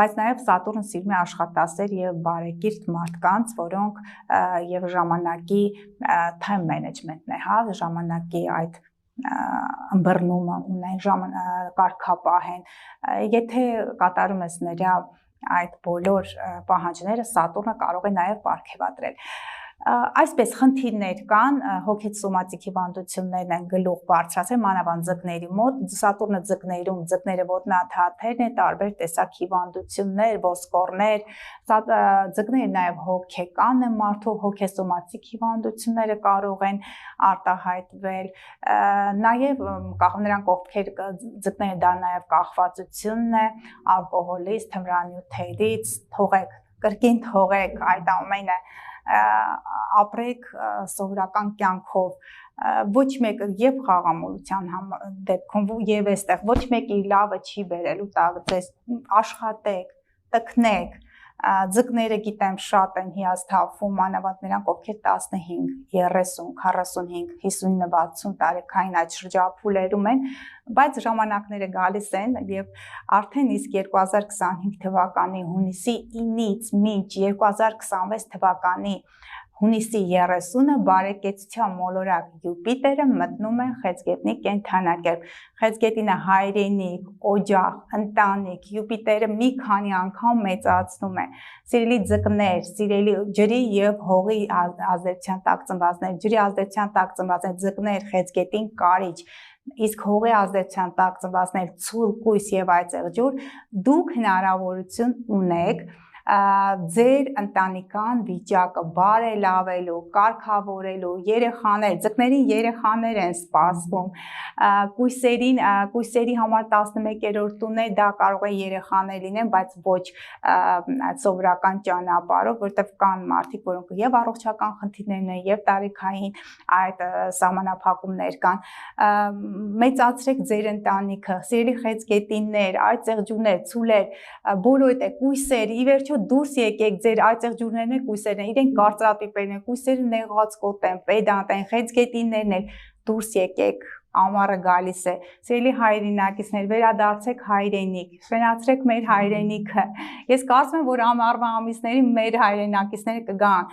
բայց նաև Սատուրնը սիրում է աշխատասեր եւ բարեկիրթ մարդկանց, որոնք եւ ժամանակի time management-ն է, հա, ժամանակի այդ ըմբռնումը ունեն, կարգապահեն, եթե կատարում ես նրա այդ բոլոր պահանջները, Սատուրնը կարող է նաև պարգևատրել։ Այսպես խնդիրներ կան, հոգեսոմատիկ հիվանդություններն են գլուխ բարձրացել, մանավանդ ձկների մոտ, Սատուրնը ձկներում, ձկները ոտնաթաթերն է, տարբեր տեսակ հիվանդություններ, ոսկորներ, ձկները նաև հոգեկան են, մարդու հոգեսոմատիկ հիվանդությունները կարող են արտահայտվել, նաև նրանք ովքեր ձկները դա նաև կախվածությունն է, ալկոհոլից, թմրանյութերից, թողեք, կրկին թողեք այդ ամենը, ապրեք սովորական կյանքով, ոչ մեկը եւ խաղամոլության դեպքում եւ այստեղ ոչ մեկի լավը չի բերելու տակ ձեզ աշխատեք, տքնեք, ձկները գիտեմ շատ են հիասթափվում, մանավանդ նրանք ովքեր 15, 30, 45, 59, 60 տարեկան այդ շրջափուլերում են, բայց ժամանակները գալիս են եւ արդեն իսկ 2025 թվականի հունիսի 9-ից մինչ 2026 թվականի հունիսի 30-ը բարեկեցության մոլորակ Յուպիտերը մտնում է Խեցգետնի կենդանակերպ։ Խեցգետինը հայրենիք, օջախ, ընտանիք, Յուպիտերը մի քանի անգամ մեծացնում է։ Սիրելի ձկներ, սիրելի ջրի եւ հողի ազդեցության տակ ծնվածներ, ջրի ազդեցության տակ ծնվածներ, ձկներ, Խեցգետին կարիճ, իսկ հողի ազդեցության տակ ծնվածներ, ցուլ, կույս եւ այծեղջյուր, դուք հնարավորություն ունեք ձեր ընտանեկան վիճակը բարելավելու, կարգավորելու, երեխաներ, ձկներին երեխաներ են սպասվում, կույսերի համար 11-րդ տունն է, դա կարող է երեխաներ լինեն, բայց ոչ սովորական ճանապարհով, որտեղ կան մարդիկ, որոնք եւ առողջական խնդիրներ ունեն, եւ տարիքային այդ սահմանափակումներ կան, մեծացրեք ձեր ընտանիքը, սիրելի խեցգետիններ, այծեղջյուրներ, ցուլեր, բոլորը կույսեր, ի վերջո դուրս եկեք ձեր այծեղջյուրներն են, կույսերն են, իրենք կարծրատիպերն են, կույսերը նեղացկոտ են, պետանտ են, խեցգետիններն են, դուրս եկեք, ամառը գալիս է, սիրելի հայրենակիցներ, վերադարձեք հայրենիք, շնացրեք մեր հայրենիքը, ես կարծում եմ, որ ամառվա ամիսներին մեր հայրենակիցները կգան,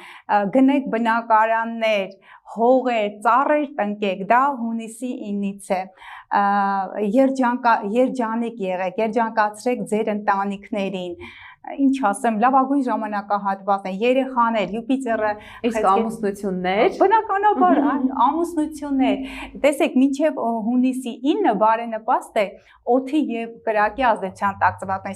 գնեք բնակարաններ, հողեր, ծառեր տնկեք, դա հունիսի 9-ից է, երջանիկ եղեք, երջանկացրեք ձեր ընտանիքներին, ինչ ասեմ, լավագույն ժամանակահատվածն է, երեխաներ, Յուպիտերը, իսկ ամուսնություններ, բնականաբար, ամուսնություններ, տեսեք, մինչև հունիսի 9-ը բարենպաստ է օդի եւ կրակի ազդեցության տակ ծնվածներ,